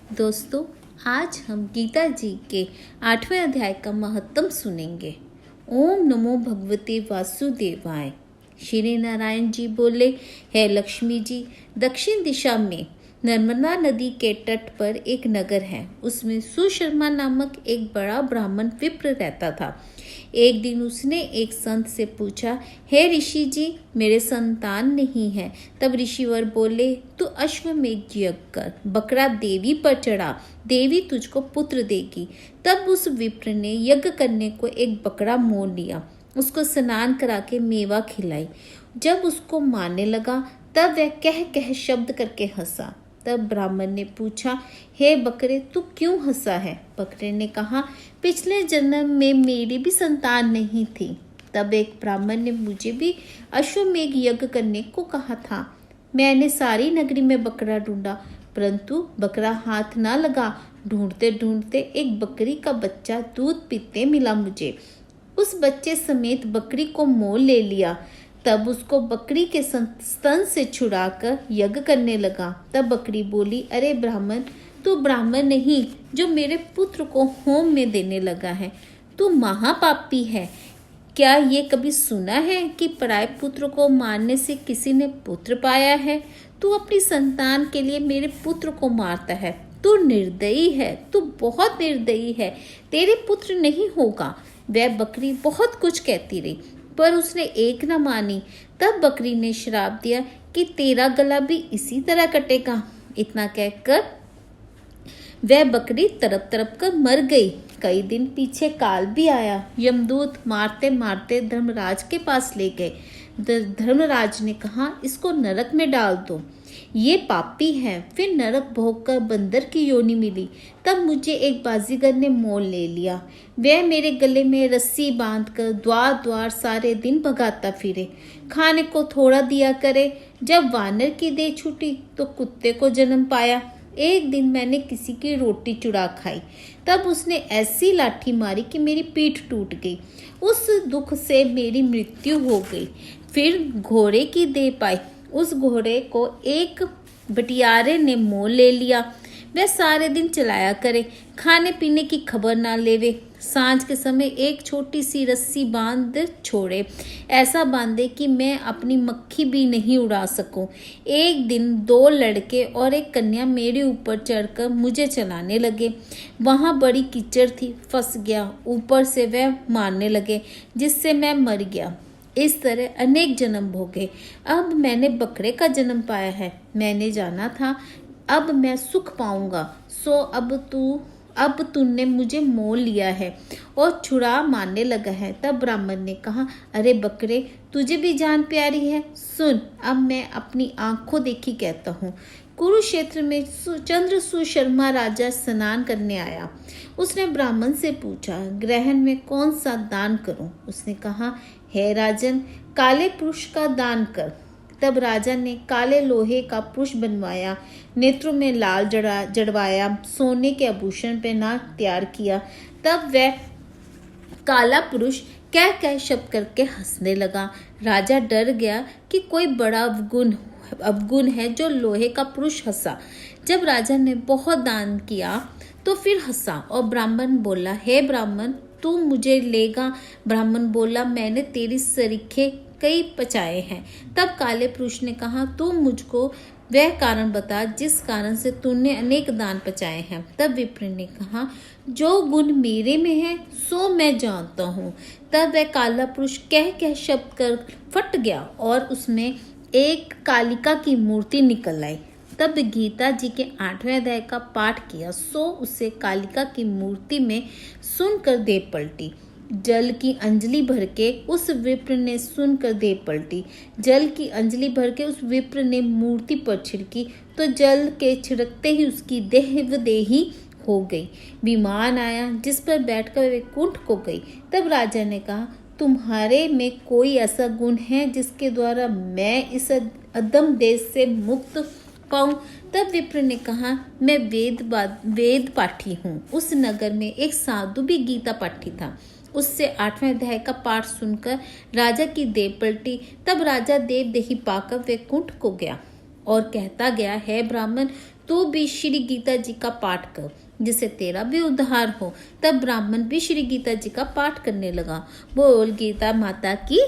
दोस्तों, आज हम गीता जी के 8वें अध्याय का महत्तम सुनेंगे। ओम नमो भगवते वासुदेवाय। श्री नारायण जी बोले, हे लक्ष्मी जी, दक्षिण दिशा में नर्मदा नदी के तट पर एक नगर है। उसमें सुशर्मा नामक एक बड़ा ब्राह्मण विप्र रहता था। एक दिन उसने एक संत से पूछा, हे ऋषि जी, मेरे संतान नहीं है। तब ऋषिवर बोले, तू अश्वमेघ यज्ञ कर, बकरा देवी पर चढ़ा, देवी तुझको पुत्र देगी। तब उस विप्र ने यज्ञ करने को एक बकरा मोल लिया, उसको स्नान करा के मेवा खिलाई। जब उसको मारने लगा तब वह कह कह शब्द करके हंसा। तब ब्राह्मण ने पूछा, हे बकरे, तू क्यों हंसा है? बकरे ने कहा, पिछले जन्म में मेरी भी संतान नहीं थी। तब एक ब्राह्मण ने मुझे भी अश्वमेघ यज्ञ करने को कहा था। मैंने सारी नगरी में बकरा ढूंढा, परंतु बकरा हाथ ना लगा। ढूंढते ढूंढते एक बकरी का बच्चा दूध पीते मिला मुझे। उस बच्चे समेत बकरी को मोल ले लिया। तब उसको बकरी के स्तन से छुड़ाकर यज्ञ करने लगा। तब बकरी बोली, अरे ब्राह्मण, तू ब्राह्मण नहीं जो मेरे पुत्र को होम में देने लगा है। तू महापापी है। क्या ये कभी सुना है कि पराये पुत्र को मारने से किसी ने पुत्र पाया है? तू अपनी संतान के लिए मेरे पुत्र को मारता है। तू निर्दयी है, तू बहुत निर्दयी है। तेरे पुत्र नहीं होगा। वह बकरी बहुत कुछ कहती रही, पर उसने एक न मानी। तब बकरी ने श्राप दिया कि तेरा गला भी इसी तरह कटेगा। इतना कहकर वह बकरी तड़प तड़प कर मर गई। कई दिन पीछे काल भी आया। यमदूत मारते मारते धर्मराज के पास ले गए। धर्मराज ने कहा, इसको नरक में डाल दो, ये पापी है। फिर नरक भोग कर बंदर की योनि मिली। तब मुझे एक बाजीगर ने मोल ले लिया। वह मेरे गले में रस्सी बांधकर द्वार द्वार सारे दिन भगाता फिरे, खाने को थोड़ा दिया करे। जब वानर की देह छूटी तो कुत्ते को जन्म पाया। एक दिन मैंने किसी की रोटी चुरा खाई, तब उसने ऐसी लाठी मारी कि मेरी पीठ टूट गई। उस दुख से मेरी मृत्यु हो गई। फिर घोड़े की देह पाई। उस घोड़े को एक बटियारे ने मोल ले लिया। वह सारे दिन चलाया करे, खाने पीने की खबर ना लेवे। सांझ के समय एक छोटी सी रस्सी बांध छोड़े, ऐसा बांधे कि मैं अपनी मक्खी भी नहीं उड़ा सकूं। एक दिन दो लड़के और एक कन्या मेरे ऊपर चढ़कर मुझे चलाने लगे। वहां बड़ी कीचड़ थी, फंस गया। ऊपर से वह मारने लगे, जिससे मैं मर गया। इस तरह अनेक जन्म भोगे। अब मैंने बकरे का जन्म पाया है। मैंने जाना था अब मैं सुख पाऊंगा, सो अब तूने मुझे मोल लिया है और छुरा मारने लगा है। तब ब्राह्मण ने कहा, अरे बकरे, तुझे भी जान प्यारी है। सुन, अब मैं अपनी आंखों देखी कहता हूँ। कुरुक्षेत्र में चंद्र सुशर्मा राजा स्नान करने आया। उसने ब्राह्मण से पूछा, ग्रहण में कौन सा दान करूं? उसने कहा, हे राजन, काले पुरुष का दान कर। तब राजा ने काले लोहे का पुरुष बनवाया, नेत्रों में लाल जड़वाया, सोने के आभूषण पहना तैयार किया। तब वह काला पुरुष कह कह शब्द करके हंसने लगा। राजा डर गया कि कोई बड़ा अवगुण है जो लोहे का पुरुष हंसा। जब राजा ने बहुत दान किया तो फिर हंसा और ब्राह्मण बोला, हे ब्राह्मण, तू मुझे लेगा? ब्राह्मण बोला, मैंने तेरी सरीखे कई पचाए हैं। तब काले पुरुष ने कहा, तू मुझको वह कारण बता जिस कारण से तूने अनेक दान पचाए हैं। तब विप्र ने कहा, जो गुण मेरे में है सो मैं जानता हूँ। तब वह काला पुरुष कह कह शब्द कर फट गया और उसमें एक कालिका की मूर्ति निकल आई। तब गीता जी के 8वें अध्याय का पाठ किया, सो उसे कालिका की मूर्ति में सुनकर देह पलटी। जल की अंजलि भर के उस विप्र ने सुनकर देह पलटी। जल की अंजलि भर के उस विप्र ने मूर्ति पर छिड़की तो जल के छिड़कते ही उसकी देही हो गई। विमान आया जिस पर बैठकर वे कुंठ को गई। तब राजा ने कहा, तुम्हारे में कोई ऐसा गुण है जिसके द्वारा मैं इस अधम देश से मुक्त पाऊं? तब विप्र ने कहा, मैं वेद पाठी हूँ। उस नगर में एक साधु भी गीता पाठी था। उससे 8वें अध्याय का पाठ सुनकर राजा की देह पलटी। तब राजा देवदेही पाकर वैकुंठ को गया और कहता गया, है ब्राह्मण, तू भी श्री गीता जी का पाठ कर, जिससे तेरा भी उद्धार हो। तब ब्राह्मण भी श्री गीता जी का पाठ करने लगा। बोल गीता माता की